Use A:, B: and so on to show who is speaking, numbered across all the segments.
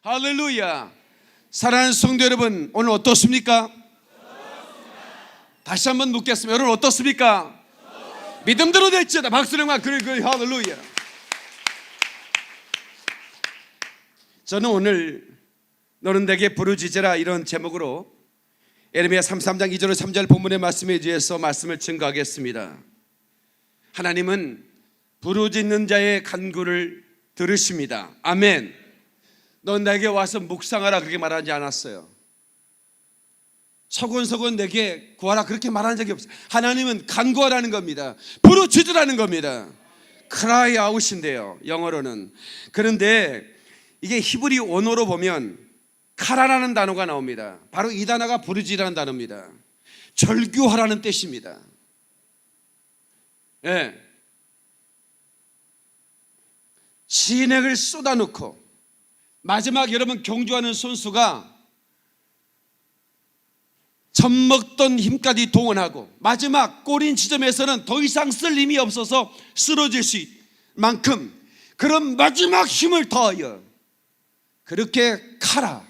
A: 할렐루야. 사랑하는 성도 여러분, 오늘 어떻습니까? 다시 한번 묻겠습니다. 여러분 어떻습니까? 믿음대로 될지어다. 박수령과 그래 할렐루야. 저는 오늘 너는 내게 부르짖으라 이런 제목으로 예레미야 33장 2절 3절 본문의 말씀에 의해서 말씀을 증거하겠습니다. 하나님은 부르짖는 자의 간구를 들으십니다. 아멘. 넌 내게 와서 묵상하라 그렇게 말하지 않았어요. 서곤서곤 내게 구하라 그렇게 말한 적이 없어요. 하나님은 간구하라는 겁니다. 부르짖으라는 겁니다. cry out인데요, 영어로는. 그런데 이게 히브리 원어로 보면 카라라는 단어가 나옵니다. 바로 이 단어가 부르짖으라는 단어입니다. 절규하라는 뜻입니다. 예. 진액을 쏟아놓고 마지막 여러분 경주하는 선수가 젖먹던 힘까지 동원하고 마지막 골인 지점에서는 더 이상 쓸 힘이 없어서 쓰러질 수 있을 만큼 그런 마지막 힘을 더하여 그렇게 가라,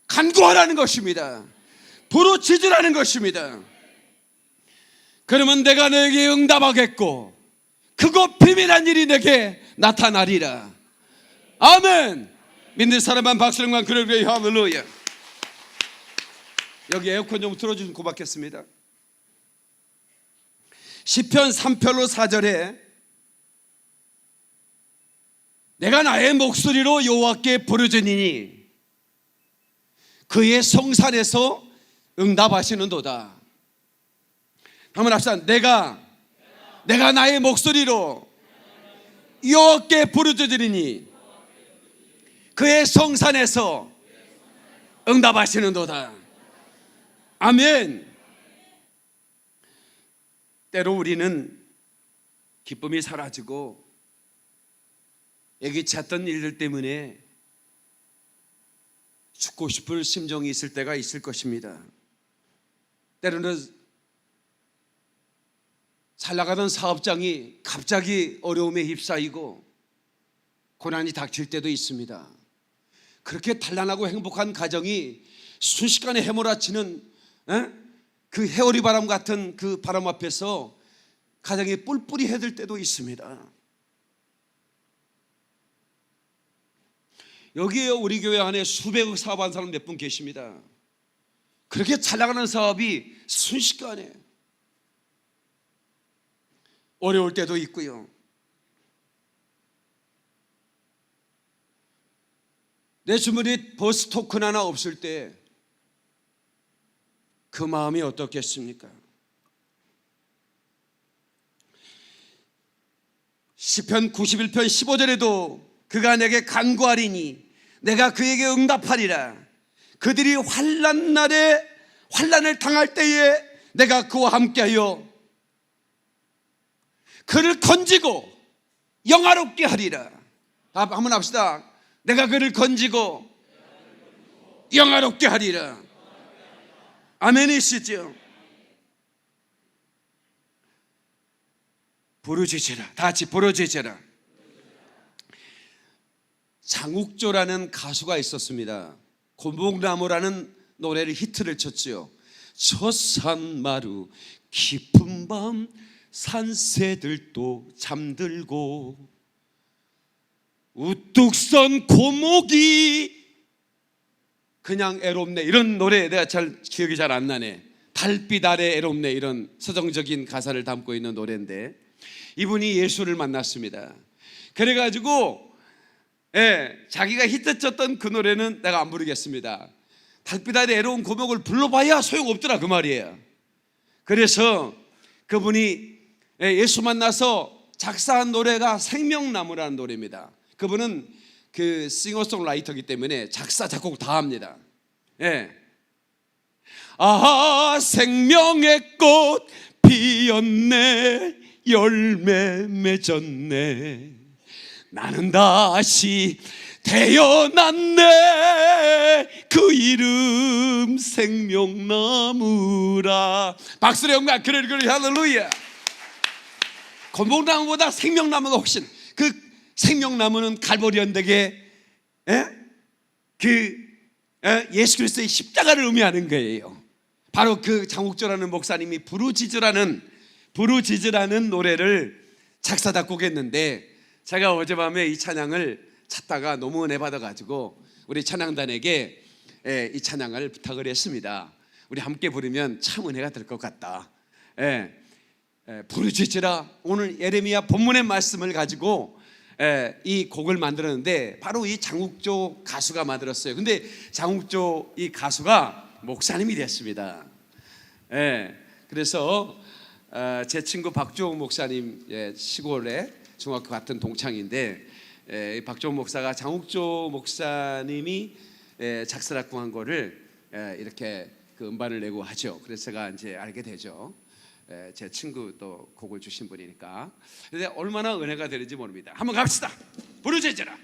A: 간구하라는 것입니다. 부르짖으라는 것입니다. 그러면 내가 너에게 응답하겠고 그것 비밀한 일이 내게 나타나리라. 아멘. 믿는 사람만 박수령만 그래 할렐루야. 여기 에어컨 좀 틀어주시면 고맙겠습니다. 시편 3편로 4절에 내가 나의 목소리로 여호와께 부르짖으니 그의 성산에서 응답하시는도다. 한번 합시다. 내가 나의 목소리로 여호와께 부르짖으니 그의 성산에서 응답하시는도다. 아멘. 때로 우리는 기쁨이 사라지고 예기치 않던 일들 때문에 죽고 싶을 심정이 있을 때가 있을 것입니다. 때로는 잘 나가던 사업장이 갑자기 어려움에 휩싸이고 고난이 닥칠 때도 있습니다. 그렇게 단란하고 행복한 가정이 순식간에 해몰아치는 그 해오리 바람 같은 그 바람 앞에서 가정이 뿔뿔이 해들 때도 있습니다. 여기에 우리 교회 안에 수백억 사업한 사람 몇 분 계십니다. 그렇게 잘 나가는 사업이 순식간에 어려울 때도 있고요. 내 주머니에 버스 토큰 하나 없을 때 그 마음이 어떻겠습니까? 시편 91편 15절에도 그가 내게 간구하리니 내가 그에게 응답하리라. 그들이 환난을 당할 때에 내가 그와 함께하여 그를 건지고 영화롭게 하리라. 한번 합시다. 내가 그를 건지고 영화롭게 하리라. 아멘이시죠? 부르짖으라. 다 같이 부르짖으라. 장욱조라는 가수가 있었습니다. 고목나무라는 노래를 히트를 쳤지요. 저 산마루 깊은 밤 산새들도 잠들고 우뚝 선 고목이 그냥 애롭네, 이런 노래 내가 잘 기억이 잘 안 나네. 달빛 아래 애롭네, 이런 서정적인 가사를 담고 있는 노래인데 이분이 예수를 만났습니다. 그래가지고 자기가 히트쳤던 그 노래는 내가 안 부르겠습니다. 달빛 아래 애로운 고목을 불러봐야 소용없더라 그 말이에요. 그래서 그분이 예수 만나서 작사한 노래가 생명나무라는 노래입니다. 그분은 그 싱어송라이터이기 때문에 작사 작곡 다 합니다. 아 생명의 꽃 피었네 열매 맺었네 나는 다시 태어났네 그 이름 생명나무라. 박수로 영광 그래 할렐루야. 고목나무보다 생명나무가 훨씬, 그 생명나무는 갈보리 언덕에 예수 그리스도의 십자가를 의미하는 거예요. 바로 그 장욱조라는 목사님이 부르짖으라는 노래를 작사 작곡했는데, 제가 어젯밤에 이 찬양을 찾다가 너무 은혜 받아가지고 우리 찬양단에게 이 찬양을 부탁을 했습니다. 우리 함께 부르면 참 은혜가 될 것 같다. 부르짖으라. 오늘 예레미야 본문의 말씀을 가지고 이 곡을 만들었는데 바로 이 장욱조 가수가 만들었어요. 근데 장욱조 이 가수가 목사님이 됐습니다. 그래서 제 친구 박주홍 목사님, 시골에 중학교 같은 동창인데, 박주홍 목사가 장욱조 목사님이 작사 작곡한 거를 이렇게 그 음반을 내고 하죠. 그래서 제가 이제 알게 되죠. 제 친구도 곡을 주신 분이니까. 근데 얼마나 은혜가 되는지 모릅니다. 한번 갑시다. 부르짖으라.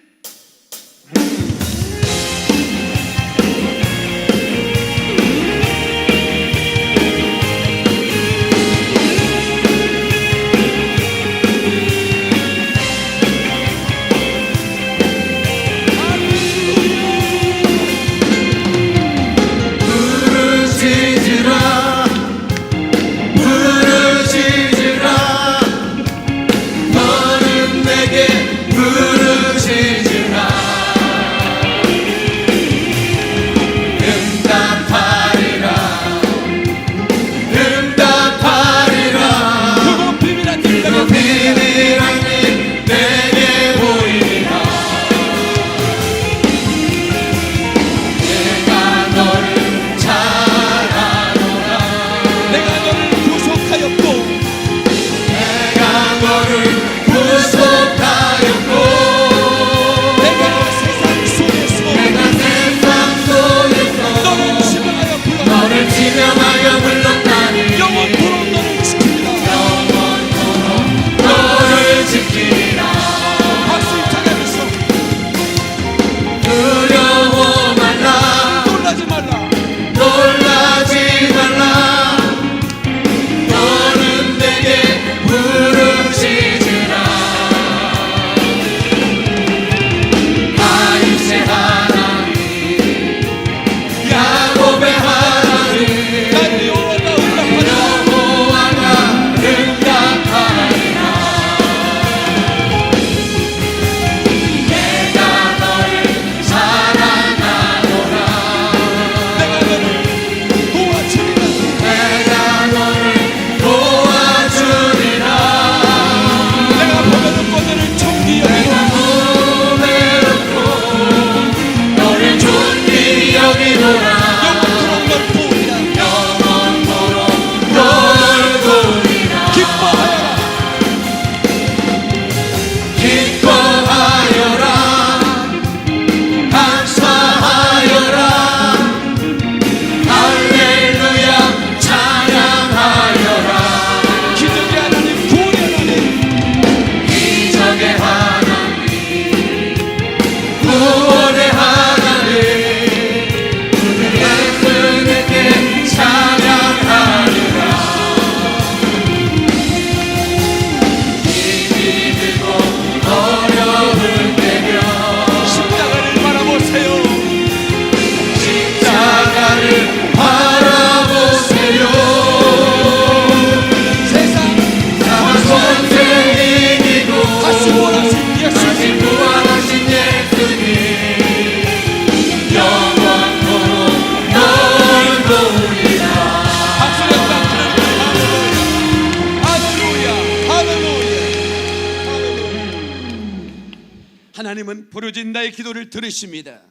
A: 하나님은 부르짖는 자의 기도를 들으십니다.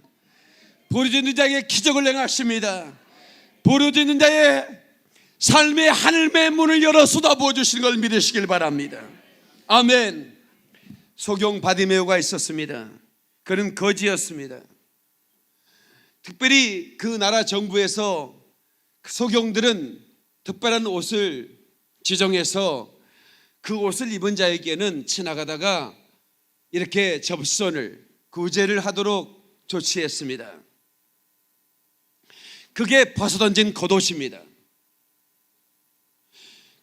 A: 부르짖는 자에게 기적을 행하십니다. 부르짖는 자의 삶의 하늘의 문을 열어 쏟아부어 주시는 걸 믿으시길 바랍니다. 아멘. 소경 바디메오가 있었습니다. 그는 거지였습니다. 특별히 그 나라 정부에서 소경들은 특별한 옷을 지정해서 그 옷을 입은 자에게는 지나가다가 이렇게 접선을, 구제를 하도록 조치했습니다. 그게 벗어던진 겉옷입니다.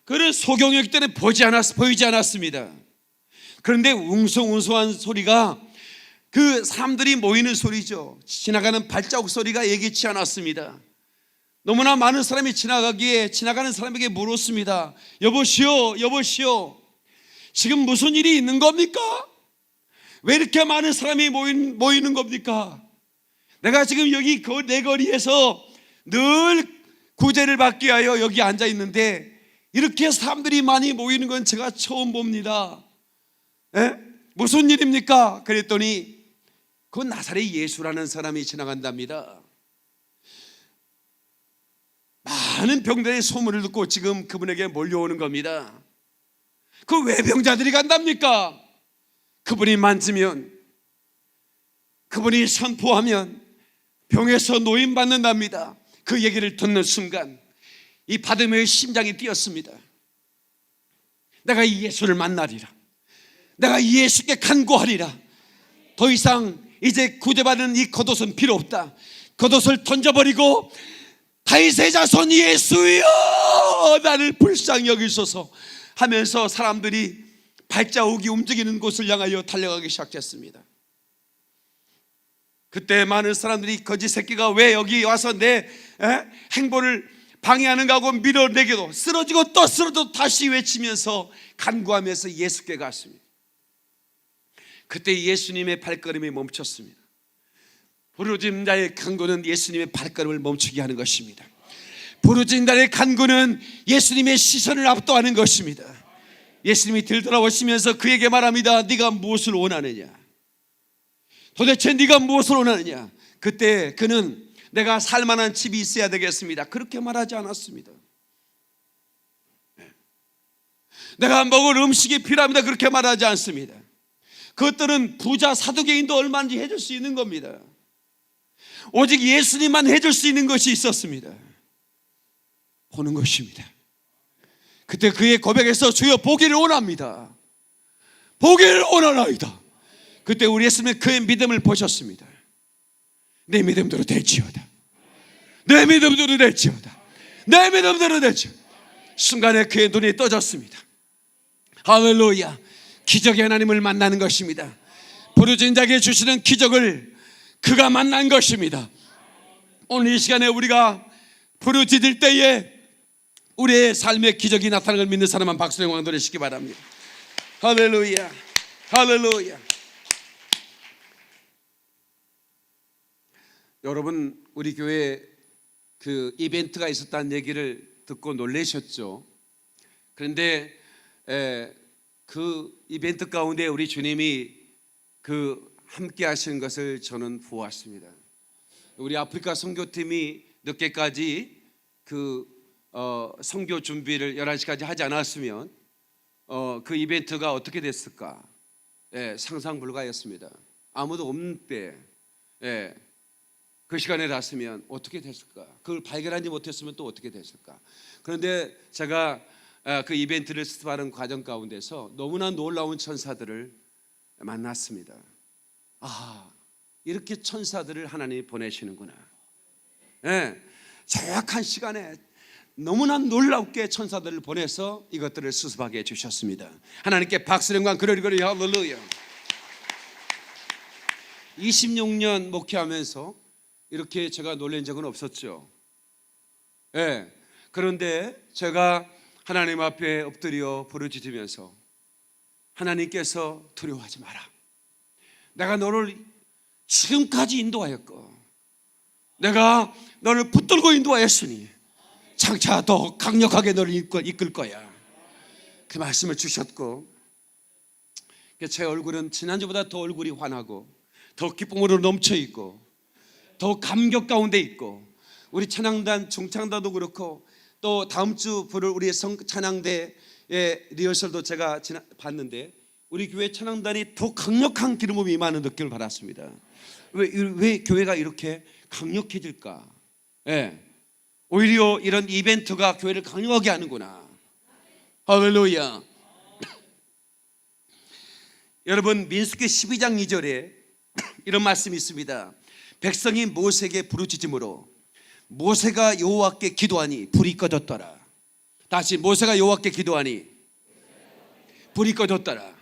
A: 그는 소경이었기 때문에 보이지 않았습니다. 그런데 웅성웅성한 소리가 그 사람들이 모이는 소리죠. 지나가는 발자국 소리가 예기치 않았습니다. 너무나 많은 사람이 지나가기에 지나가는 사람에게 물었습니다. 여보시오, 여보시오, 지금 무슨 일이 있는 겁니까? 왜 이렇게 많은 사람이 모이는 겁니까? 내가 지금 여기 내 거리에서 늘 구제를 받기 위하여 여기 앉아 있는데 이렇게 사람들이 많이 모이는 건 제가 처음 봅니다. 무슨 일입니까? 그랬더니 그 나사렛 예수라는 사람이 지나간답니다. 많은 병들의 소문을 듣고 지금 그분에게 몰려오는 겁니다. 그 왜 병자들이 간답니까? 그분이 만지면, 그분이 선포하면 병에서 노임받는답니다. 그 얘기를 듣는 순간 이 바디메이의 심장이 뛰었습니다. 내가 이 예수를 만나리라. 내가 이 예수께 간구하리라. 더 이상 이제 구제받는 이 겉옷은 필요 없다. 겉옷을 던져버리고 다윗의 자손 예수여 나를 불쌍히 여기소서 하면서 사람들이 발자국이 움직이는 곳을 향하여 달려가기 시작했습니다. 그때 많은 사람들이 거지 새끼가 왜 여기 와서 내 행보를 방해하는가 하고 밀어내기도 쓰러지고 또 쓰러져도 다시 외치면서 간구하면서 예수께 갔습니다. 그때 예수님의 발걸음이 멈췄습니다. 부르짖는 자의 간구는 예수님의 발걸음을 멈추게 하는 것입니다. 부르짖는 자의 간구는 예수님의 시선을 압도하는 것입니다. 예수님이 들돌아오시면서 그에게 말합니다. 네가 무엇을 원하느냐? 도대체 네가 무엇을 원하느냐? 그때 그는 내가 살만한 집이 있어야 되겠습니다. 그렇게 말하지 않았습니다. 내가 먹을 음식이 필요합니다. 그렇게 말하지 않습니다. 그것들은 부자 사두개인도 얼마든지 해줄 수 있는 겁니다. 오직 예수님만 해줄 수 있는 것이 있었습니다. 보는 것입니다. 그때 그의 고백에서 주여 보기를 원합니다. 보기를 원하나이다. 그때 우리 예수님은 그의 믿음을 보셨습니다. 내 믿음대로 될지어다. 내 믿음대로 될지어다. 내 믿음대로 될지어다. 순간에 그의 눈이 떠졌습니다. 할렐루야. 기적의 하나님을 만나는 것입니다. 부르짖는 자에게 주시는 기적을 그가 만난 것입니다. 오늘 이 시간에 우리가 부르짖을 때에 우리의 삶의 기적이 나타나는 걸 믿는 사람만 박수의 영광 돌리시기 바랍니다. 할렐루야. 할렐루야. 여러분, 우리 교회에 그 이벤트가 있었다는 얘기를 듣고 놀라셨죠? 그런데 그 이벤트 가운데 우리 주님이 그 함께 하시는 것을 저는 보았습니다. 우리 아프리카 선교팀이 늦게까지 그 선교 준비를 11시까지 하지 않았으면 그 이벤트가 어떻게 됐을까? 상상 불가였습니다. 아무도 없는 때 그 시간에 났으면 어떻게 됐을까? 그걸 발견하지 못했으면 또 어떻게 됐을까? 그런데 제가 그 이벤트를 수습하는 과정 가운데서 너무나 놀라운 천사들을 만났습니다. 아, 이렇게 천사들을 하나님이 보내시는구나. 정확한 시간에 너무나 놀랍게 천사들을 보내서 이것들을 수습하게 해주셨습니다. 하나님께 박수를 영광 그러리 할렐루야. 26년 목회하면서 이렇게 제가 놀란 적은 없었죠. 그런데 제가 하나님 앞에 엎드려 부르짖으면서 하나님께서 두려워하지 마라. 내가 너를 지금까지 인도하였고 내가 너를 붙들고 인도하였으니 장차 더 강력하게 너를 이끌 거야. 그 말씀을 주셨고 제 얼굴은 지난주보다 더 얼굴이 환하고 더 기쁨으로 넘쳐있고 더 감격 가운데 있고 우리 찬양단 중창단도 그렇고 또 다음 주 부를 우리 찬양대의 리허설도 제가 봤는데 우리 교회 찬양단이 더 강력한 기름 부음이 임하는 느낌을 받았습니다. 왜 교회가 이렇게 강력해질까? 오히려 이런 이벤트가 교회를 강력하게 하는구나. 할렐루야. 여러분, 민수기 12장 2절에 이런 말씀이 있습니다. 백성이 모세에게 부르짖음으로 모세가 여호와께 기도하니 불이 꺼졌더라. 다시 모세가 여호와께 기도하니 불이 꺼졌더라.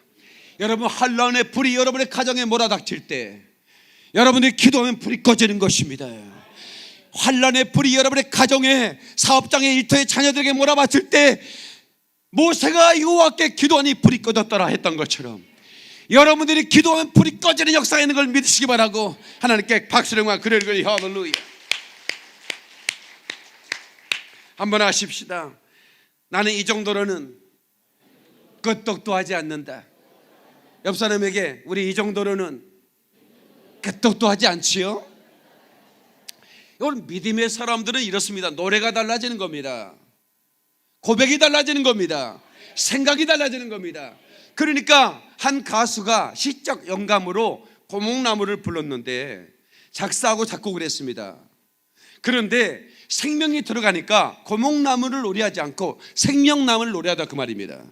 A: 여러분, 환란의 불이 여러분의 가정에 몰아닥칠 때 여러분이 기도하면 불이 꺼지는 것입니다. 환란의 불이 여러분의 가정에, 사업장에, 일터에, 자녀들에게 몰아닥칠 때 모세가 여호와께 기도하니 불이 꺼졌더라 했던 것처럼 여러분들이 기도하면 불이 꺼지는 역사가 있는 걸 믿으시기 바라고 하나님께 박수령과 그레그리 할렐루야. 한번 하십시다. 나는 이 정도로는 끄떡도 하지 않는다. 옆 사람에게 우리 이 정도로는 끄떡도 하지 않지요? 이건 믿음의 사람들은 이렇습니다. 노래가 달라지는 겁니다. 고백이 달라지는 겁니다. 생각이 달라지는 겁니다. 그러니까 한 가수가 시적 영감으로 고목나무를 불렀는데 작사하고 작곡을 했습니다. 그런데 생명이 들어가니까 고목나무를 노래하지 않고 생명나무를 노래하다 그 말입니다.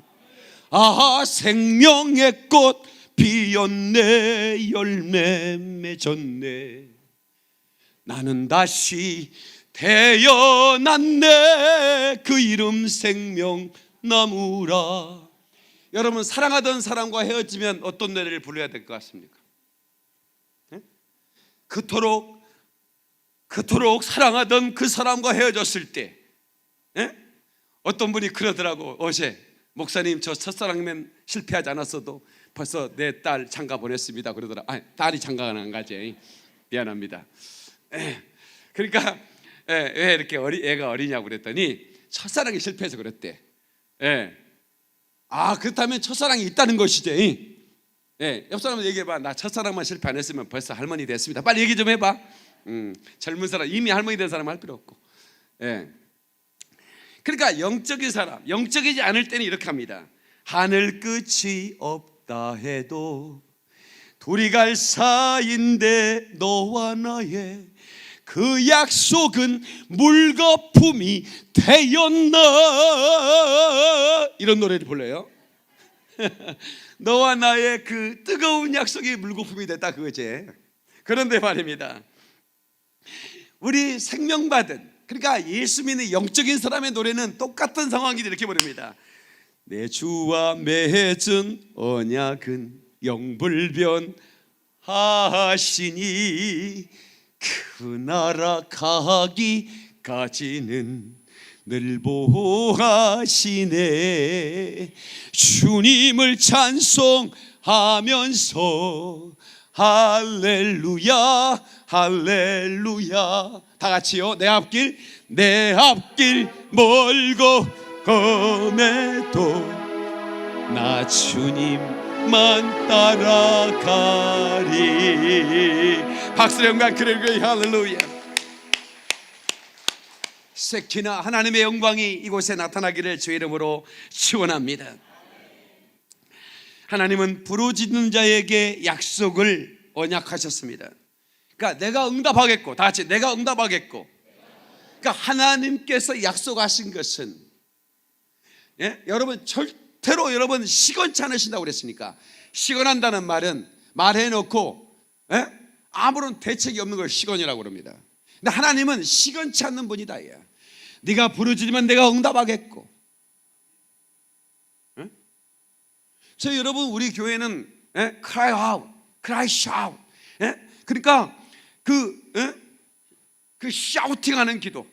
A: 아하, 생명의 꽃 피었네, 열매 맺었네, 나는 다시 태어났네, 그 이름 생명나무라. 여러분, 사랑하던 사람과 헤어지면 어떤 노래를 불러야 될 것 같습니까? 네? 그토록 사랑하던 그 사람과 헤어졌을 때, 네? 어떤 분이 그러더라고. 어제 목사님, 저 첫사랑면 실패하지 않았어도 벌써 내 딸 장가 보냈습니다 그러더라. 아니, 딸이 장가가 안 가지, 미안합니다. 그러니까 왜 이렇게 애가 어리냐고 그랬더니 첫사랑이 실패해서 그랬대. 아, 그렇다면 첫사랑이 있다는 것이지. 옆 사람한테 얘기해봐. 나 첫사랑만 실패 안 했으면 벌써 할머니 됐습니다. 빨리 얘기 좀 해봐. 젊은 사람, 이미 할머니 된 사람 할 필요 없고. 그러니까 영적인 사람, 영적이지 않을 때는 이렇게 합니다. 하늘 끝이 없다 해도 둘이 갈 사이인데 너와 나의 그 약속은 물거품이 되었나, 이런 노래를 불러요. 너와 나의 그 뜨거운 약속이 물거품이 됐다 그거지. 그런데 말입니다, 우리 생명받은, 그러니까 예수 믿는 영적인 사람의 노래는 똑같은 상황이 이렇게 부릅니다. 내 주와 맺은 언약은 영불변하시니 그 나라 가기까지는 늘 보호하시네. 주님을 찬송하면서 할렐루야 할렐루야. 다 같이요. 내 앞길 멀고 험해도 나 주님만 따라가리. 박수령과 그레그리 할렐루야. 세키나 하나님의 영광이 이곳에 나타나기를 주의 이름으로 축원합니다. 하나님은 부르짖는 자에게 약속을 언약하셨습니다. 그러니까 내가 응답하겠고, 다 같이 내가 응답하겠고. 그러니까 하나님께서 약속하신 것은, 여러분 절대로 여러분 시건치 않으신다고 그랬으니까, 시건한다는 말은 말해놓고 아무런 대책이 없는 걸 시건이라고 그럽니다. 근데 하나님은 시건치 않는 분이다. 네가 부르짖으면 내가 응답하겠고. 저 여러분, 우리 교회는 cry out, cry shout. 그러니까 그 샤우팅하는 기도.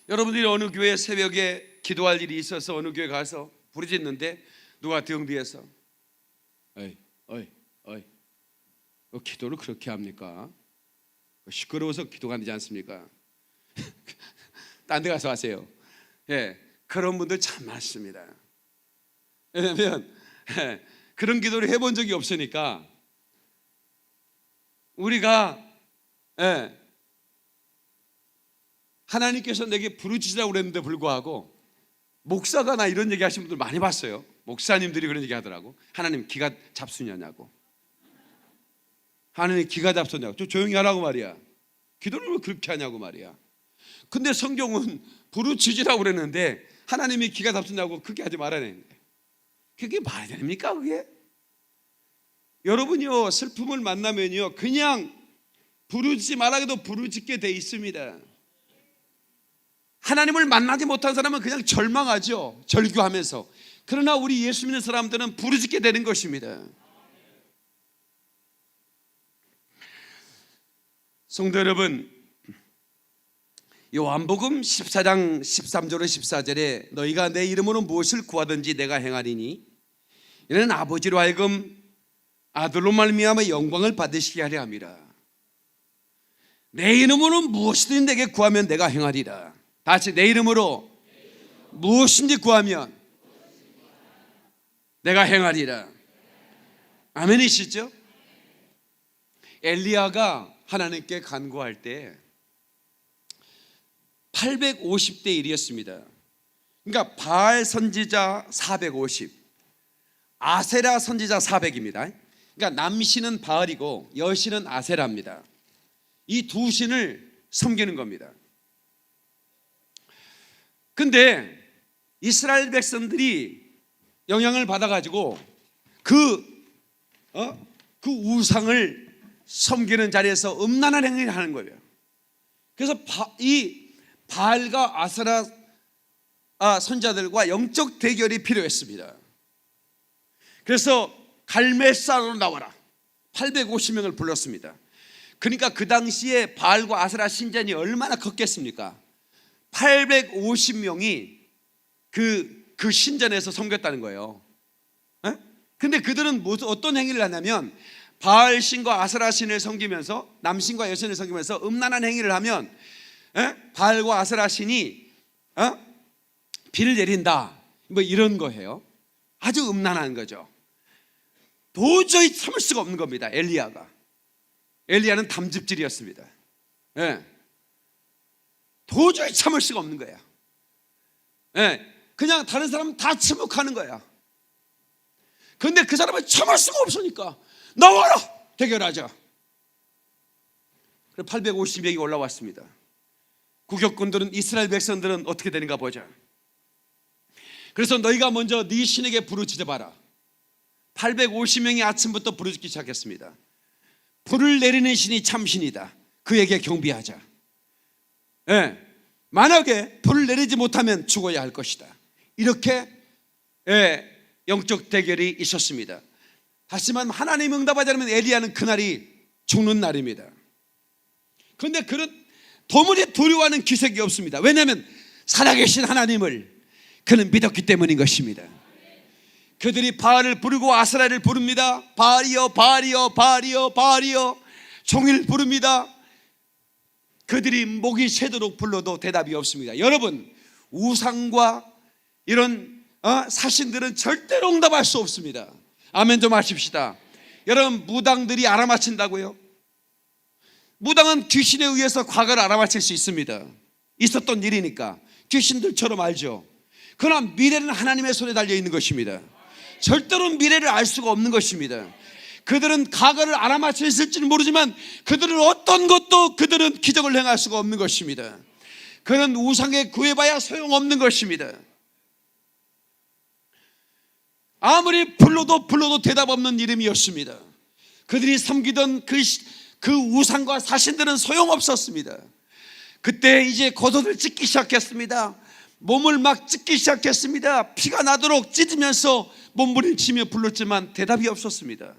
A: 여러분들이 어느 교회 새벽에 기도할 일이 있어서 어느 교회 가서 부르짖는데 누가 등 뒤에서 어이 기도를 그렇게 합니까? 시끄러워서 기도가 안 되지 않습니까? 딴 데 가서 하세요. 그런 분들 참 많습니다. 왜냐하면 그런 기도를 해본 적이 없으니까. 우리가 하나님께서 내게 부르짖으라고 그랬는데 불구하고, 목사가 나 이런 얘기 하시는 분들 많이 봤어요. 목사님들이 그런 얘기 하더라고. 하나님 기가 잡수냐고. 하나님 기가 잡수냐고. 좀 조용히 하라고 말이야. 기도를 왜 그렇게 하냐고 말이야. 근데 성경은 부르짖으라고 그랬는데 하나님이 기가 잡수냐고 그렇게 하지 말아내는데, 그게 말이 됩니까 그게? 여러분이요, 슬픔을 만나면요 그냥 부르짖지 말라고 부르짖게 돼 있습니다. 하나님을 만나지 못한 사람은 그냥 절망하죠. 절규하면서. 그러나 우리 예수 믿는 사람들은 부르짖게 되는 것입니다. 성도 여러분, 요한복음 14장 13절로 14절에 너희가 내 이름으로 무엇을 구하든지 내가 행하리니 이는 아버지로 하여금 아들로 말미암아 영광을 받으시게 하려 함이라. 내 이름으로 무엇이든 내게 구하면 내가 행하리라. 다시 내 이름으로 무엇인지 구하면 내가 행하리라. 아멘이시죠? 엘리야가 하나님께 간구할 때 850대 1이었습니다. 그러니까 바알 선지자 450, 아세라 선지자 400입니다. 그러니까 남신은 바알이고 여신은 아세라입니다. 이 두 신을 섬기는 겁니다. 근데 이스라엘 백성들이 영향을 받아가지고 그 우상을 섬기는 자리에서 음란한 행위를 하는 거예요. 그래서 이 바알과 아세라 선자들과 영적 대결이 필요했습니다. 그래서 갈멜산으로 나와라 850명을 불렀습니다. 그러니까 그 당시에 바알과 아세라 신전이 얼마나 컸겠습니까? 850명이 그 신전에서 섬겼다는 거예요. 근데 그들은 어떤 행위를 하냐면 바알 신과 아세라 신을 섬기면서 남신과 여신을 섬기면서 음란한 행위를 하면 바알과 아세라 신이 비를 내린다, 뭐 이런 거예요. 아주 음란한 거죠. 도저히 참을 수가 없는 겁니다. 엘리야는 담즙질이었습니다. 도저히 참을 수가 없는 거야. 그냥 다른 사람은 다 침묵하는 거야. 그런데 그 사람은 참을 수가 없으니까 나와라 대결하자. 그래서 850명이 올라왔습니다. 구격꾼들은, 이스라엘 백성들은 어떻게 되는가 보자. 그래서 너희가 먼저 네 신에게 부르짖어봐라. 850명이 아침부터 부르짖기 시작했습니다. 불을 내리는 신이 참신이다. 그에게 경배하자. 만약에 불을 내리지 못하면 죽어야 할 것이다. 이렇게 영적 대결이 있었습니다. 하지만 하나님 응답하지 않으면 엘리야는 그날이 죽는 날입니다. 그런데 그런 도무지 두려워하는 기색이 없습니다. 왜냐하면 살아계신 하나님을 그는 믿었기 때문인 것입니다. 그들이 바알을 부르고 아세라를 부릅니다. 바알이여 바알이여 바알이여 바알이여 종일 부릅니다. 그들이 목이 새도록 불러도 대답이 없습니다. 여러분, 우상과 이런 사신들은 절대로 응답할 수 없습니다. 아멘 좀 하십시다. 여러분, 무당들이 알아맞힌다고요? 무당은 귀신에 의해서 과거를 알아맞힐 수 있습니다. 있었던 일이니까 귀신들처럼 알죠. 그러나 미래는 하나님의 손에 달려 있는 것입니다. 절대로 미래를 알 수가 없는 것입니다. 그들은 과거를 알아맞혔을지는 모르지만 그들은 어떤 것도 그들은 기적을 행할 수가 없는 것입니다. 그는 우상에 구해봐야 소용없는 것입니다. 아무리 불러도 대답 없는 이름이었습니다. 그들이 섬기던 그 우상과 사신들은 소용없었습니다. 그때 이제 겉옷을 찢기 시작했습니다. 몸을 막 찢기 시작했습니다. 피가 나도록 찢으면서 몸부림치며 불렀지만 대답이 없었습니다.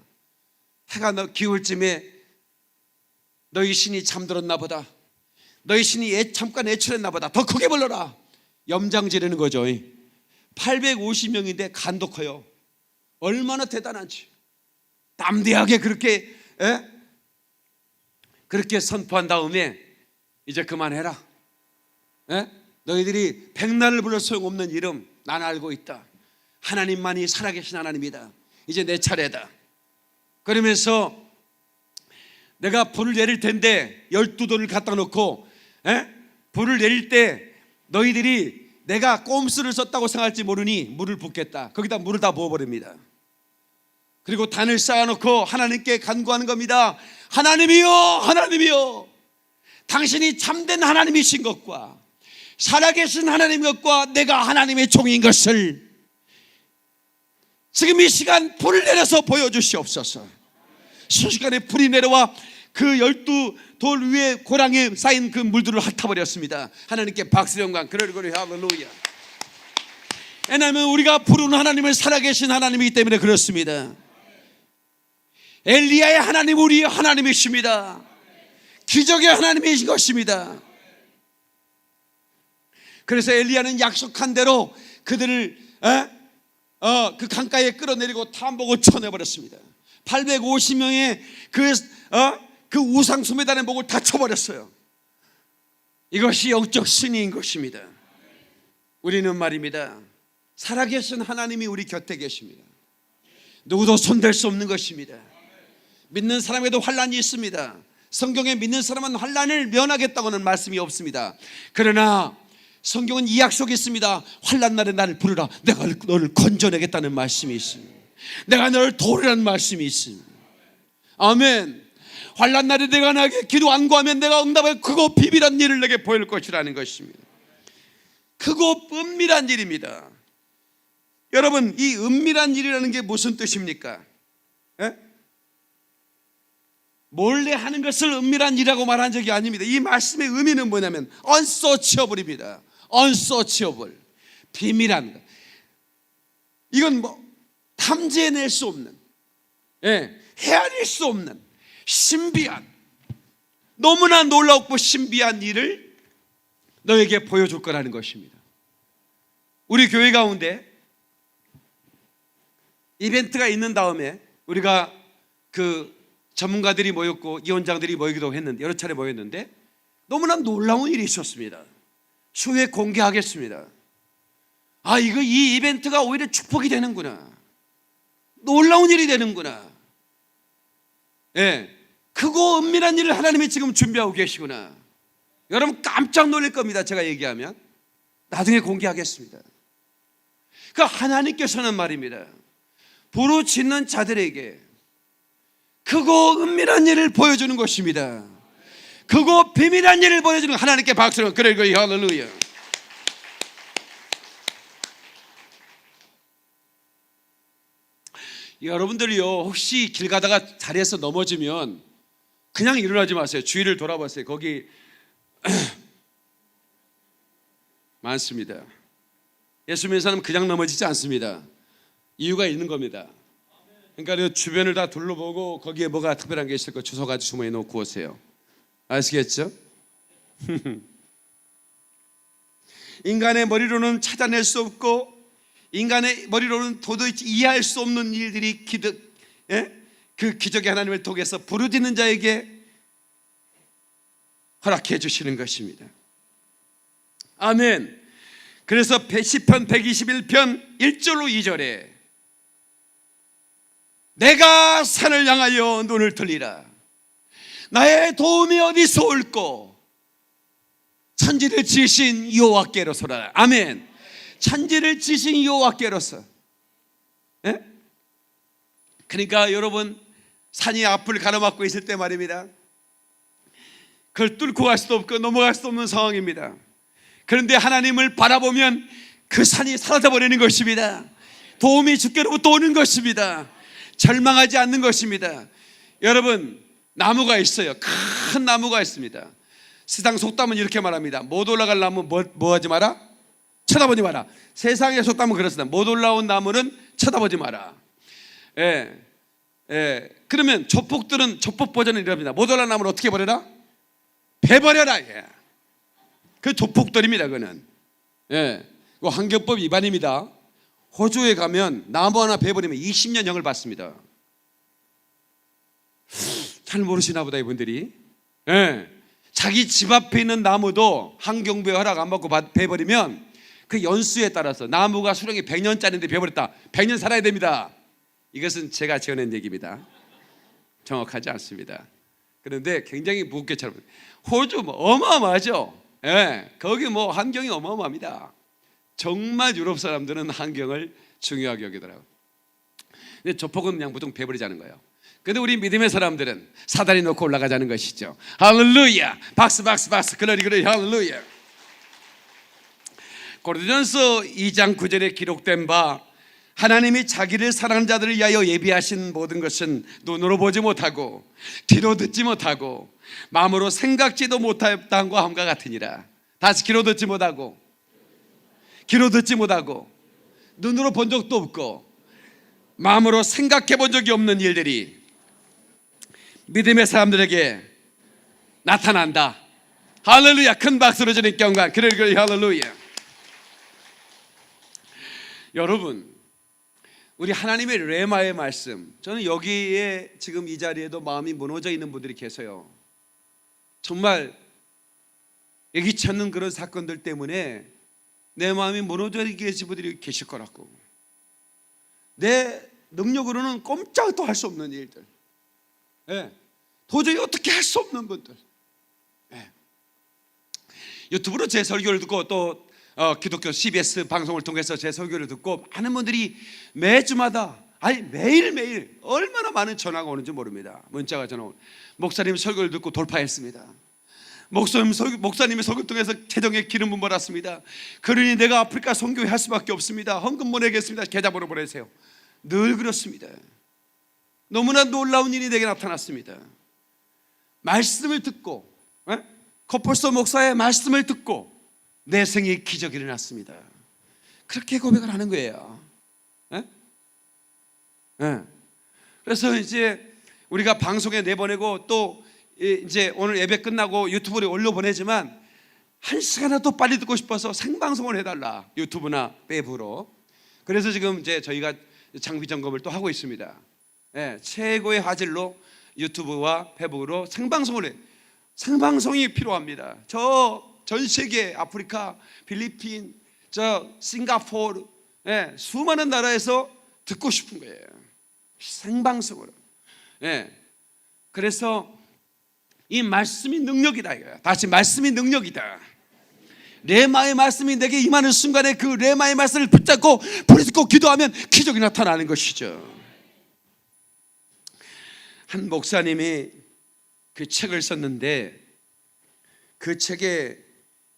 A: 해가 기울 쯤에 너희 신이 잠들었나 보다, 너희 신이 잠깐 애출했나 보다, 더 크게 불러라. 염장 지르는 거죠. 850명인데 간도 커요. 얼마나 대단한지. 담대하게 그렇게 선포한 다음에 이제 그만해라. 너희들이 백날을 불러 소용없는 이름 난 알고 있다. 하나님만이 살아계신 하나님이다. 이제 내 차례다. 그러면서 내가 불을 내릴 텐데 12돌을 갖다 놓고 불을 내릴 때 너희들이 내가 꼼수를 썼다고 생각할지 모르니 물을 붓겠다. 거기다 물을 다 부어버립니다. 그리고 단을 쌓아놓고 하나님께 간구하는 겁니다. 하나님이여, 하나님이여, 당신이 참된 하나님이신 것과 살아계신 하나님 것과 내가 하나님의 종인 것을 지금 이 시간 불을 내려서 보여주시옵소서. 순식간에 불이 내려와 그 12돌 위에 고랑에 쌓인 그 물들을 핥아버렸습니다. 하나님께 박수 영광 그러리 할렐루야. 왜냐하면 우리가 부르는 하나님은 살아계신 하나님이기 때문에 그렇습니다. 엘리야의 하나님, 우리의 하나님이십니다. 기적의 하나님이신 것입니다. 그래서 엘리야는 약속한 대로 그들을 그 강가에 끌어내리고 탐복을 쳐내버렸습니다. 850명의 그 우상 숭배단의 목을 다 쳐버렸어요. 이것이 영적 승리인 것입니다. 우리는 말입니다, 살아계신 하나님이 우리 곁에 계십니다. 누구도 손댈 수 없는 것입니다. 믿는 사람에도 환난이 있습니다. 성경에 믿는 사람은 환난을 면하겠다고는 말씀이 없습니다. 그러나 성경은 이 약속이 있습니다. 환난 날에 나를 부르라, 내가 너를 건져내겠다는 말씀이 있습니다. 내가 너를 도우라는 말씀이 있습니다. 아멘. 환난 날에 내가 나에게 기도 안 구하면 내가 응답해 크고 비밀한 일을 내게 보일 것이라는 것입니다. 크고 은밀한 일입니다. 여러분, 이 은밀한 일이라는 게 무슨 뜻입니까? 몰래 하는 것을 은밀한 일이라고 말한 적이 아닙니다. 이 말씀의 의미는 뭐냐면 unsearchable입니다. unsearchable, 비밀한 것. 이건 뭐 탐지해낼 수 없는, 헤아릴 수 없는 신비한, 너무나 놀랍고 신비한 일을 너에게 보여줄 거라는 것입니다. 우리 교회 가운데 이벤트가 있는 다음에 우리가 그 전문가들이 모였고 위원장들이 모이기도 했는데, 여러 차례 모였는데 너무나 놀라운 일이 있었습니다. 추후에 공개하겠습니다. 이 이벤트가 오히려 축복이 되는구나, 놀라운 일이 되는구나, 크고 은밀한 일을 하나님이 지금 준비하고 계시구나. 여러분 깜짝 놀랄 겁니다. 제가 얘기하면 나중에 공개하겠습니다. 그러니까 하나님께서는 말입니다, 부르짖는 자들에게 크고 은밀한 일을 보여주는 것입니다. 크고 비밀한 일을 보여주는, 하나님께 박수를. 그래, 할렐루야. 여러분들이요, 혹시 길 가다가 자리에서 넘어지면 그냥 일어나지 마세요. 주위를 돌아보세요. 거기 많습니다. 예수 믿는 사람은 그냥 넘어지지 않습니다. 이유가 있는 겁니다. 그러니까 주변을 다 둘러보고 거기에 뭐가 특별한 게 있을 거 주워가지고 주머니에 놓고 오세요. 아시겠죠? 인간의 머리로는 찾아낼 수 없고 인간의 머리로는 도저히 이해할 수 없는 일들이 그 기적의 하나님을 통해서 부르짖는 자에게 허락해 주시는 것입니다. 아멘. 그래서 시편 121편 1절로 2절에 내가 산을 향하여 눈을 들리라, 나의 도움이 어디서 올꼬, 천지를 지으신 여호와께로서라. 아멘. 천지를 지으신 여호와께로서. 그러니까 여러분, 산이 앞을 가로막고 있을 때 말입니다, 그걸 뚫고 갈 수도 없고 넘어갈 수도 없는 상황입니다. 그런데 하나님을 바라보면 그 산이 사라져버리는 것입니다. 도움이 주께로부터 오는 것입니다. 절망하지 않는 것입니다. 여러분, 나무가 있어요. 큰 나무가 있습니다. 세상 속담은 이렇게 말합니다. 못 올라갈 나무 뭐 하지 마라? 쳐다보지 마라. 세상의 속담은 그렇습니다. 못 올라온 나무는 쳐다보지 마라. 그러면 조폭들은 조폭 버전은 이럽니다. 못 올라온 나무를 어떻게 버려라? 베버려라. 그 조폭들입니다. 그는 환경법 위반입니다. 호주에 가면 나무 하나 베버리면 20년형을 받습니다. 잘 모르시나 보다 이분들이. 자기 집 앞에 있는 나무도 환경부의 허락 안 받고 베버리면 그 연수에 따라서 나무가 수령이 100년짜리인데 베버렸다, 100년 살아야 됩니다. 이것은 제가 지어낸 얘기입니다. 정확하지 않습니다. 그런데 굉장히 무겁게 잘 호주 어마어마하죠. 거기 환경이 어마어마합니다. 정말 유럽 사람들은 환경을 중요하게 여기더라고요. 근데 조폭은 그냥 보통 베버리자는 거예요. 근데 우리 믿음의 사람들은 사다리 놓고 올라가자는 것이죠. 할렐루야. 박수 박수 박수. 그러리 할렐루야. 고린도전서 2장 9절에 기록된 바, 하나님이 자기를 사랑하는 자들을 위하여 예비하신 모든 것은 눈으로 보지 못하고 귀로 듣지 못하고 마음으로 생각지도 못했다는 것과 함과 같으니라. 다시 귀로 듣지 못하고 눈으로 본 적도 없고 마음으로 생각해 본 적이 없는 일들이 믿음의 사람들에게 나타난다. 할렐루야. 큰 박수로 주님께 영광. 그래 할렐루야. 여러분, 우리 하나님의 레마의 말씀, 저는 여기에 지금 이 자리에도 마음이 무너져 있는 분들이 계세요. 정말 예기치 않는 그런 사건들 때문에 내 마음이 무너져 계신 분들이 계실 거라고. 내 능력으로는 꼼짝도 할 수 없는 일들, 도저히 어떻게 할 수 없는 분들, 유튜브로 제 설교를 듣고 또 기독교 CBS 방송을 통해서 제 설교를 듣고 많은 분들이 매주마다, 아니 매일매일 얼마나 많은 전화가 오는지 모릅니다. 문자가 전화 오고, 목사님 설교를 듣고 돌파했습니다. 목사님의 설교 통해서 재정의 기름 부음 받았습니다. 그러니 내가 아프리카 선교회 할 수밖에 없습니다. 헌금 보내겠습니다. 계좌번호 보내세요. 늘 그렇습니다. 너무나 놀라운 일이 내게 나타났습니다. 말씀을 듣고, 코폴소 목사의 말씀을 듣고 내 생에 기적이 일어났습니다. 그렇게 고백을 하는 거예요. 그래서 이제 우리가 방송에 내보내고 또 이제 오늘 예배 끝나고 유튜브에 올려보내지만 한 시간이라도 빨리 듣고 싶어서 생방송을 해달라, 유튜브나 웹으로. 그래서 지금 이제 저희가 장비 점검을 또 하고 있습니다. 최고의 화질로 유튜브와 페북으로 생방송을 해. 생방송이 필요합니다. 전 세계, 아프리카, 필리핀, 싱가포르, 수많은 나라에서 듣고 싶은 거예요. 생방송으로. 그래서 이 말씀이 능력이다 이거야. 다시, 말씀이 능력이다. 레마의 말씀이 내게 임하는 순간에 그 레마의 말씀을 붙잡고 부르짖고 기도하면 기적이 나타나는 것이죠. 한 목사님이 그 책을 썼는데 그 책에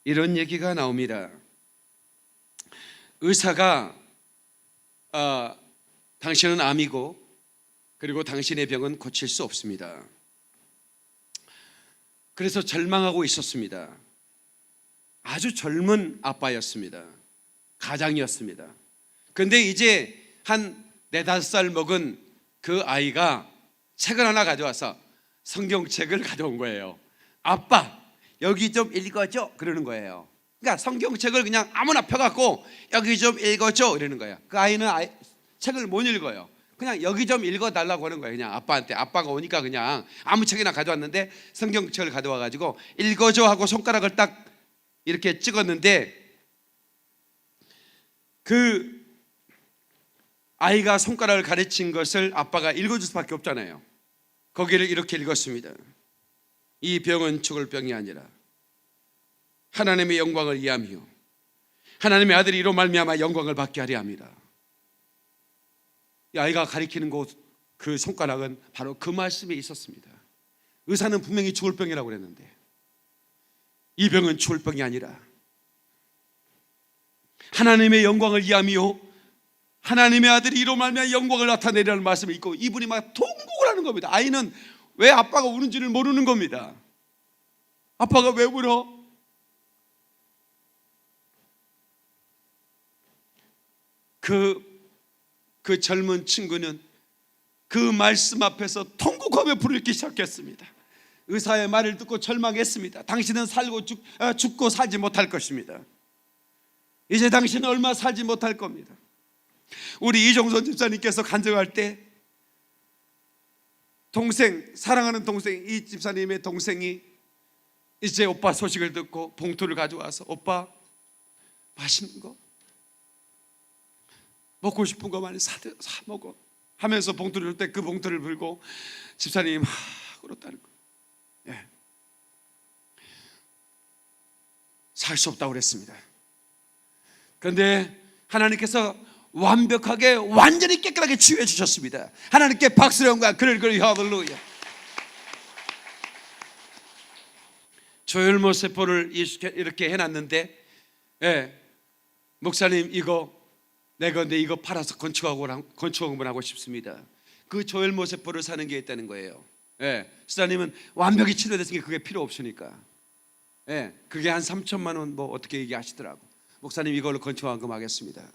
A: 이런 얘기가 나옵니다. 의사가 당신은 암이고 그리고 당신의 병은 고칠 수 없습니다. 그래서 절망하고 있었습니다. 아주 젊은 아빠였습니다. 가장이었습니다. 그런데 이제 한 4-5살 먹은 그 아이가 책을 하나 가져와서 성경책을 가져온 거예요. 아빠, 여기 좀 읽어줘 그러는 거예요. 그러니까 성경책을 그냥 아무나 펴갖고 여기 좀 읽어줘 이러는 거예요. 그 아이는 책을 못 읽어요. 그냥 여기 좀 읽어달라고 하는 거예요. 그냥 아빠한테. 아빠가 오니까 그냥 아무 책이나 가져왔는데 성경책을 가져와가지고 읽어줘 하고 손가락을 딱 이렇게 찍었는데 그 아이가 손가락을 가르친 것을 아빠가 읽어줄 수밖에 없잖아요. 거기를 이렇게 읽었습니다. 이 병은 죽을 병이 아니라 하나님의 영광을 위함이요 하나님의 아들이 이로 말미암아 영광을 받게 하려 함이라. 이 아이가 가리키는 그 손가락은 바로 그 말씀에 있었습니다. 의사는 분명히 죽을 병이라고 그랬는데 이 병은 죽을 병이 아니라 하나님의 영광을 위함이요 하나님의 아들이 이로 말미암아 영광을 나타내리라는 말씀이 있고, 이분이 막 통곡을 하는 겁니다. 아이는 왜 아빠가 우는지를 모르는 겁니다. 아빠가 왜 울어? 그 젊은 친구는 그 말씀 앞에서 통곡하며 부르기 시작했습니다. 의사의 말을 듣고 절망했습니다. 당신은 죽고 살지 못할 것입니다. 이제 당신은 얼마 살지 못할 겁니다. 우리 이종선 집사님께서 간증할 때 사랑하는 동생, 이 집사님의 동생이 이제 오빠 소식을 듣고 봉투를 가져와서 오빠 맛있는 거 먹고 싶은 거 많이 사 먹어 하면서 봉투를 줄 때 그 봉투를 불고 집사님 그렇다는 거, 살 수 없다고 그랬습니다. 그런데 하나님께서 완벽하게 완전히 깨끗하게 치유해 주셨습니다. 하나님께 박수를 영광. 그를 할렐루야. 조혈모 세포를 이렇게 해놨는데, 목사님 내가 이거 팔아서 건축학을 하고 싶습니다. 그 조혈모 세포를 사는 게 있다는 거예요. 수사님은 완벽히 치료됐으니까 그게 필요 없으니까. 그게 한 3천만 원 뭐 어떻게 얘기하시더라고. 목사님 이걸로 건축학금 하겠습니다.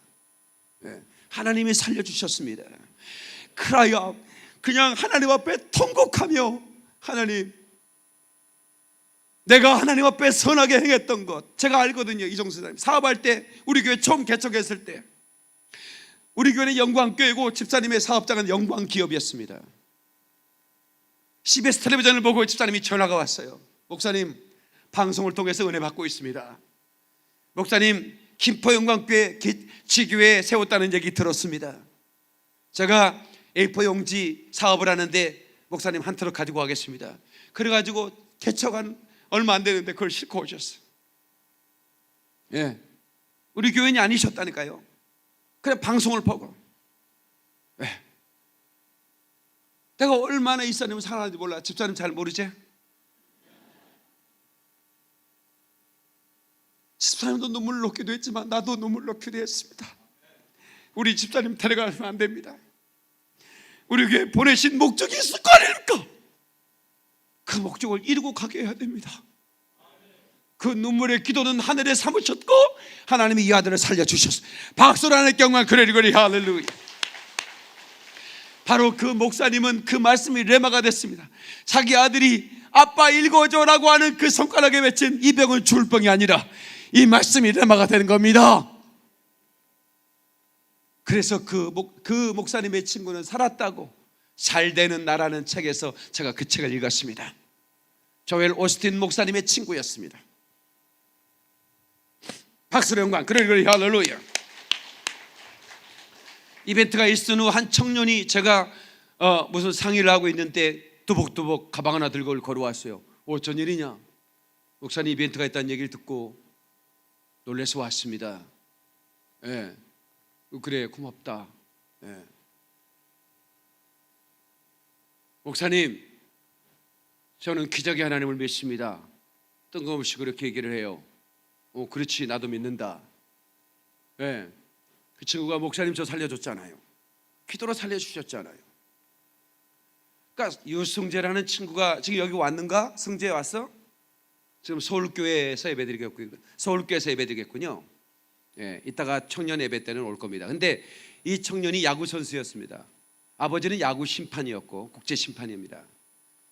A: 하나님이 살려주셨습니다. 크라이아 그냥 하나님 앞에 통곡하며, 하나님, 내가 하나님 앞에 선하게 행했던 것 제가 알거든요. 이종수 사님 사업할 때, 우리 교회 처음 개척했을 때, 우리 교회는 영광교회고 집사님의 사업장은 영광기업이었습니다. CBS 텔레비전을 보고 집사님이 전화가 왔어요. 목사님, 방송을 통해서 은혜 받고 있습니다. 목사님, 김포영광교회 지교회 세웠다는 얘기 들었습니다. 제가 A4 용지 사업을 하는데 목사님 한 트럭 가지고 가겠습니다. 그래가지고 개척한 얼마 안 되는데 그걸 싣고 오셨어요. 우리 교인이 아니셨다니까요. 그냥 방송을 보고. 내가 얼마나 이 사람을 사랑하는지 몰라. 집사님 잘 모르지? 집사님도 눈물 넣기도 했지만 나도 눈물 넣기도 했습니다. 우리 집사님 데려가면 안 됩니다. 우리 교회 보내신 목적이 있을 거 아닙니까? 그 목적을 이루고 가게 해야 됩니다. 그 눈물의 기도는 하늘에 삼으셨고 하나님이 이 아들을 살려주셨어요. 박수로 하나님께 영광. 그러리 할렐루야. 바로 그 목사님은 그 말씀이 레마가 됐습니다. 자기 아들이 아빠 읽어줘라고 하는 그 손가락에 맺힌 이 병은 죽을 병이 아니라 이 말씀이 레마가 되는 겁니다. 그래서 그 목사님의 친구는 살았다고 잘 되는 나라는 책에서 제가 그 책을 읽었습니다. 조엘 오스틴 목사님의 친구였습니다. 박수로 영광. 그러리 할렐루야. 이벤트가 있은 후 한 청년이 제가 무슨 상의를 하고 있는데 두벅두벅 가방 하나 들고 걸어왔어요. 어쩐 일이냐? 목사님 이벤트가 있다는 얘기를 듣고 놀라서 왔습니다. 그래, 고맙다. 목사님, 저는 기적의 하나님을 믿습니다. 뜬금없이 그렇게 얘기를 해요. 그렇지, 나도 믿는다. 그 친구가 목사님 저 살려줬잖아요. 기도로 살려주셨잖아요. 그러니까 유승재라는 친구가 지금 여기 왔는가? 승재 왔어? 지금 서울교회에서 예배드리겠군요. 이따가 청년 예배 때는 올 겁니다. 근데 이 청년이 야구 선수였습니다. 아버지는 야구 심판이었고 국제 심판입니다.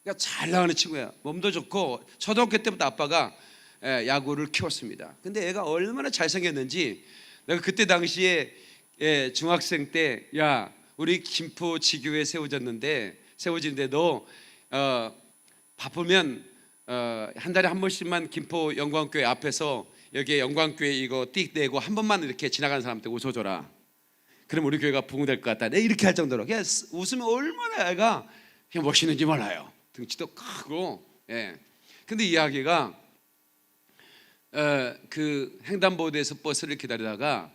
A: 그러니까 잘 나가는 친구야. 몸도 좋고 초등학교 때부터 아빠가 야구를 키웠습니다. 근데 애가 얼마나 잘생겼는지, 내가 그때 당시에 중학생 때, 야, 우리 김포 지교회 세워지는데 너 바쁘면 한 달에 한 번씩만 김포 영광교회 앞에서 여기에 영광교회 이거 띡 내고 한 번만 이렇게 지나가는 사람한테 웃어줘라. 그럼 우리 교회가 부흥될 것 같다. 내 이렇게 할 정도로 그냥 웃으면 얼마나 애가 그냥 멋있는지 몰라요. 등치도 크고. 근데 이야기가 그 횡단보도에서 버스를 기다리다가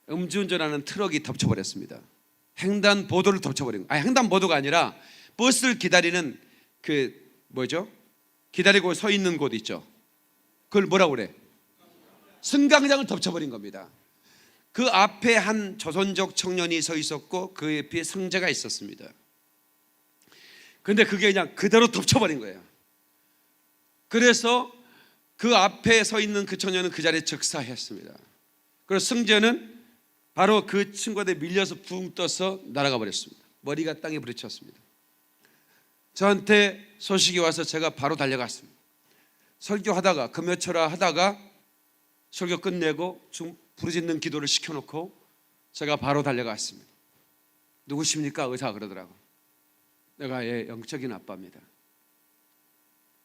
A: 음주운전하는 트럭이 덮쳐버렸습니다. 횡단보도를 덮쳐버린 거예요. 횡단보도가 아니라 버스를 기다리는 그 뭐죠? 기다리고 서 있는 곳 있죠. 그걸 뭐라고 그래? 승강장을 덮쳐버린 겁니다. 그 앞에 한 조선족 청년이 서 있었고 그 옆에 승재가 있었습니다. 근데 그게 그냥 그대로 덮쳐버린 거예요. 그래서 그 앞에 서 있는 그 청년은 그 자리에 즉사했습니다. 그래서 승재는 바로 그 친구한테 밀려서 붕 떠서 날아가 버렸습니다. 머리가 땅에 부딪혔습니다. 저한테 소식이 와서 제가 바로 달려갔습니다. 설교하다가 금요철화 하다가 설교 끝내고 부르짖는 기도를 시켜놓고 제가 바로 달려갔습니다. 누구십니까? 의사가 그러더라고. 내가 영적인 아빠입니다.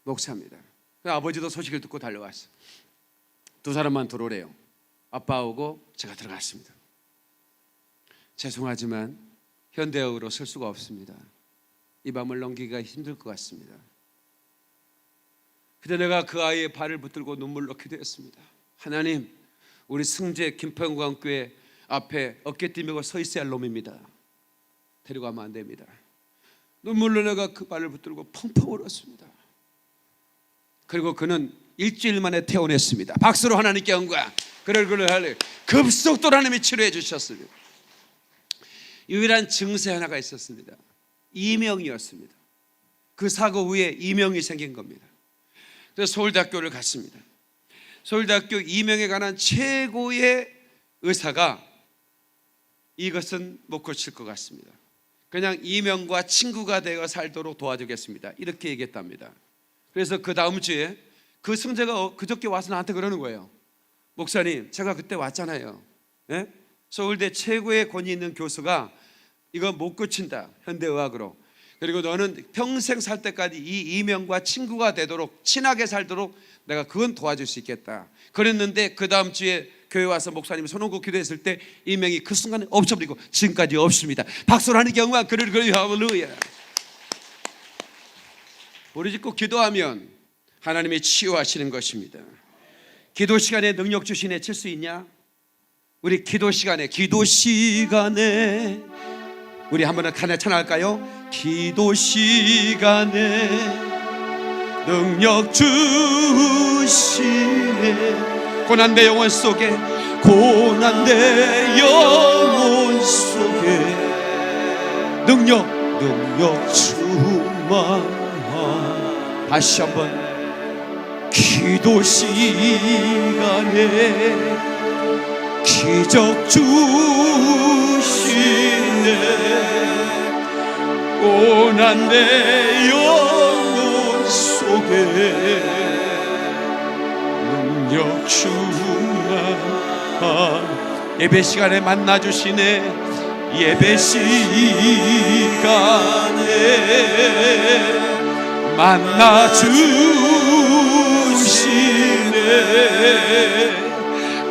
A: 목사입니다. 아버지도 소식을 듣고 달려왔어요. 두 사람만 들어오래요. 아빠하고 제가 들어갔습니다. 죄송하지만 현대어로 쓸 수가 없습니다. 이 밤을 넘기기가 힘들 것 같습니다. 그때 내가 그 아이의 발을 붙들고 눈물 넣기도 했습니다. 하나님, 우리 승재 김포영광교회 앞에 어깨 뛰며 서 있어야 할 놈입니다. 데려가면 안 됩니다. 눈물로 내가 그 발을 붙들고 펑펑 울었습니다. 그리고 그는 일주일 만에 퇴원했습니다. 박수로 하나님께 영광. 그를 급속도로 하나님이 치료해 주셨습니다. 유일한 증세 하나가 있었습니다. 이명이었습니다. 그 사고 후에 이명이 생긴 겁니다. 그래서 서울대학교를 갔습니다. 서울대학교 이명에 관한 최고의 의사가 이것은 못 고칠 것 같습니다. 그냥 이명과 친구가 되어 살도록 도와주겠습니다. 이렇게 얘기했답니다. 그래서 그 다음 주에 그 승자가 그저께 와서 나한테 그러는 거예요. 목사님, 제가 그때 왔잖아요. 예? 서울대 최고의 권위 있는 교수가 이거 못 고친다, 현대의학으로. 그리고 너는 평생 살 때까지 이 이명과 친구가 되도록, 친하게 살도록 내가 그건 도와줄 수 있겠다. 그랬는데 그 다음 주에 교회 와서 목사님이 손 얹고 기도했을 때 이명이 그 순간에 없어버리고 지금까지 없습니다. 박수로 하는 경우가 그를 할렐루야. 부르짖고 기도하면 하나님이 치유하시는 것입니다. 기도 시간에 능력 주시네 칠 수 있냐? 우리 기도 시간에 우리 한번 하나 찬양할까요? 기도 시간에 능력 주시네. 고난의 영혼 속에 능력 충만. 다시 한번 기도 시간에 기적 주시네. 고난의 영혼 속에 능력 충만. 예배 시간에 만나주시네. 예배 시간에 만나주시네.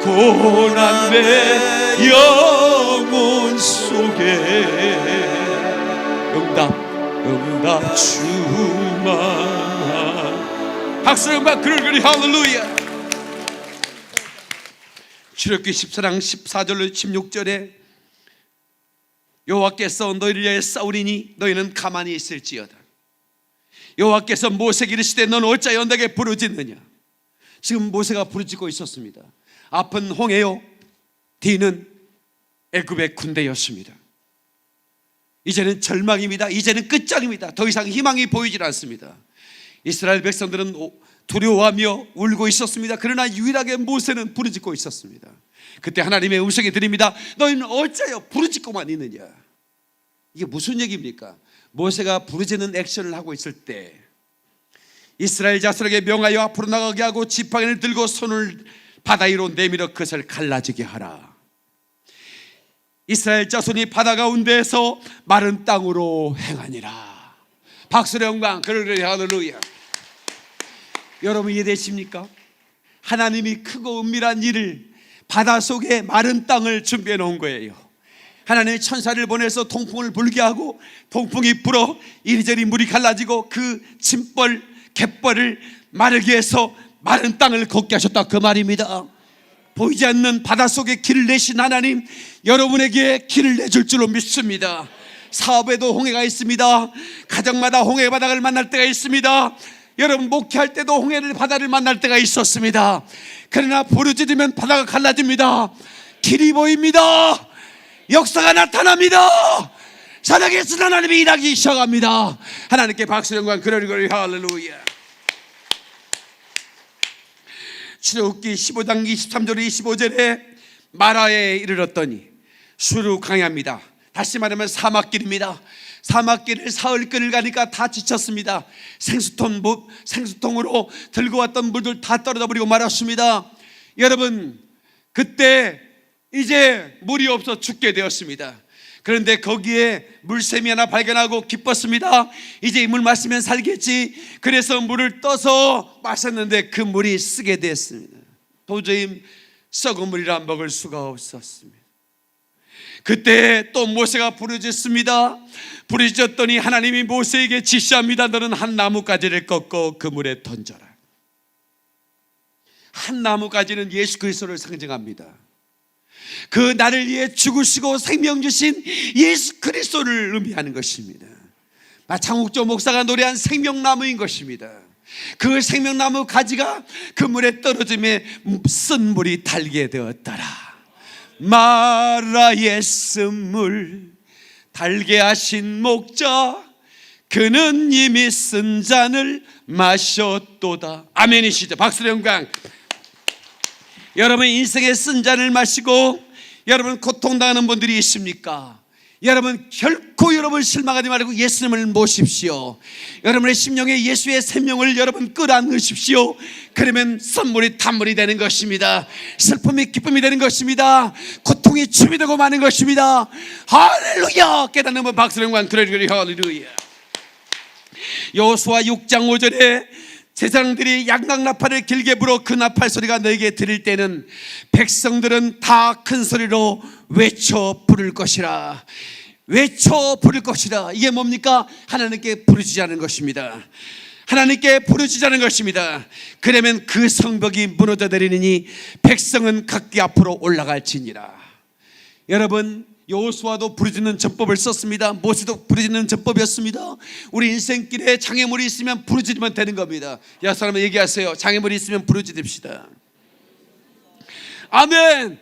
A: 고난의 영혼 속에 응답 충만. 박수 음악 그러그리 할렐루야. 출애굽기 14장 14절로 16절에 여호와께서 너희를 위하여 싸우리니 너희는 가만히 있을지어다. 여호와께서 모세에게 이르시되 너는 어찌하여 내게 부르짖느냐. 지금 모세가 부르짖고 있었습니다. 앞은 홍해요, 뒤는 애굽의 군대였습니다. 이제는 절망입니다. 이제는 끝장입니다. 더 이상 희망이 보이질 않습니다. 이스라엘 백성들은 두려워하며 울고 있었습니다. 그러나 유일하게 모세는 부르짖고 있었습니다. 그때 하나님의 음성이 들립니다. 너희는 어찌하여 부르짖고만 있느냐. 이게 무슨 얘기입니까? 모세가 부르짖는 액션을 하고 있을 때 이스라엘 자손에게 명하여 앞으로 나가게 하고 지팡이를 들고 손을 바다 위로 내밀어 그것을 갈라지게 하라. 이스라엘 자손이 바다 가운데에서 마른 땅으로 행하니라. 박수의 영광 그러그리 할렐루야. 여러분 이해되십니까? 하나님이 크고 은밀한 일을 바다 속에 마른 땅을 준비해 놓은 거예요. 하나님의 천사를 보내서 통풍을 불게 하고 통풍이 불어 이리저리 물이 갈라지고 그 짐벌 갯벌을 마르게 해서 마른 땅을 걷게 하셨다 그 말입니다. 보이지 않는 바다 속에 길을 내신 하나님, 여러분에게 길을 내줄 줄로 믿습니다. 사업에도 홍해가 있습니다. 가정마다 홍해 바닥을 만날 때가 있습니다. 여러분 목회할 때도 홍해를 바다를 만날 때가 있었습니다. 그러나 부르짖으면 바다가 갈라집니다. 길이 보입니다. 역사가 나타납니다. 살아계신 하나님이 일하기 시작합니다. 하나님께 박수 영광 그러리 할렐루야. 출애굽기 15장 23절 25절에 마라에 이르렀더니 수르 광야입니다. 다시 말하면 사막길입니다. 사막길을 사흘길을 가니까 다 지쳤습니다. 생수통으로 들고 왔던 물들 다 떨어져 버리고 말았습니다. 여러분 그때 이제 물이 없어 죽게 되었습니다. 그런데 거기에 물샘이 하나 발견하고 기뻤습니다. 이제 이 물 마시면 살겠지. 그래서 물을 떠서 마셨는데 그 물이 쓰게 됐습니다. 도저히 썩은 물이라 먹을 수가 없었습니다. 그때 또 모세가 부르짖습니다. 부르짖었더니 하나님이 모세에게 지시합니다. 너는 한 나뭇가지를 꺾어 그 물에 던져라. 한 나뭇가지는 예수 그리스도를 상징합니다. 그 나를 위해 죽으시고 생명 주신 예수 그리스도를 의미하는 것입니다. 장욱조 목사가 노래한 생명나무인 것입니다. 그 생명나무 가지가 그 물에 떨어짐에 쓴 물이 달게 되었더라. 마라의 쓴물 달게 하신 목자 그는 이미 쓴 잔을 마셨도다. 아멘이시죠? 박수의 영광. 여러분 인생의 쓴 잔을 마시고 여러분 고통당하는 분들이 있습니까? 여러분 결코 여러분 실망하지 말고 예수님을 모십시오. 여러분의 심령에 예수의 생명을 여러분 끌어안으십시오. 그러면 선물이 단물이 되는 것입니다. 슬픔이 기쁨이 되는 것입니다. 고통이 춤이 되고 마는 것입니다. 할렐루야. 깨닫는 분 박수로 영광 그러리 할렐루야. 여호수아 6장 5절에 제사장들이 양강나팔을 길게 불어 그 나팔 소리가 너에게 들릴 때는 백성들은 다 큰 소리로 외쳐 부를 것이라. 외쳐 부를 것이라. 이게 뭡니까? 하나님께 부르짖자는 것입니다. 하나님께 부르짖자는 것입니다. 그러면 그 성벽이 무너져 내리느니 백성은 각기 앞으로 올라갈지니라. 여러분 여호수아도 부르짖는 전법을 썼습니다. 모세도 부르짖는 전법이었습니다. 우리 인생길에 장애물이 있으면 부르짖으면 되는 겁니다. 야 사람 얘기하세요. 장애물이 있으면 부르짖읍시다. 아멘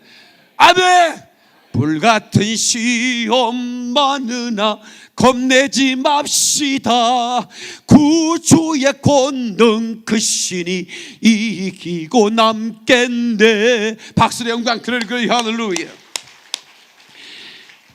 A: 아멘. 불같은 시험 많으나 겁내지 맙시다. 구주의 권능 그 신이 이기고 남겠네. 박수의 영광 그러리 할렐루야.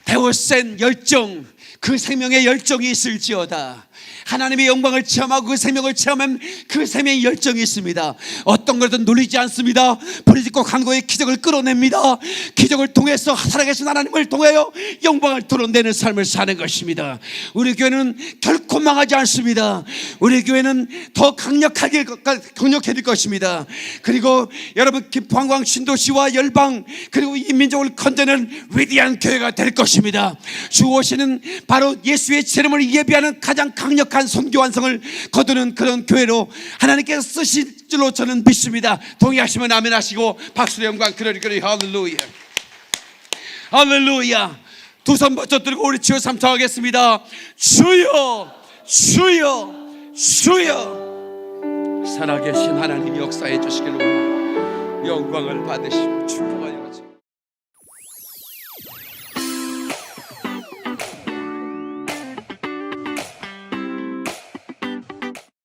A: 대오센 열정, 그 생명의 열정이 있을지어다. 하나님의 영광을 체험하고 그 생명을 체험하면 그 생명의 열정이 있습니다. 어떤 것든 눌리지 않습니다. 부르짖고 간구의 기적을 끌어냅니다. 기적을 통해서 살아계신 하나님을 통하여 영광을 드러내는 삶을 사는 것입니다. 우리 교회는 결코 망하지 않습니다. 우리 교회는 더 강력해질 것입니다. 그리고 여러분 김포한광 신도시와 열방 그리고 이 민족을 건져내는 위대한 교회가 될 것입니다. 주 오시는 바로 예수의 재림을 예비하는 가장 강력한 선교 완성을 거두는 그런 교회로 하나님께서 쓰실 줄로 저는 믿습니다. 동의하시면 아멘 하시고 박수의 영광 그러리 할렐루야 할렐루야. 두 손 번쩍 들고 우리 주여 삼창하겠습니다. 주여 주여 주여. 살아계신 하나님 역사해 주시길 원합니다. 영광을 받으시고 축복하여 주시옵소서.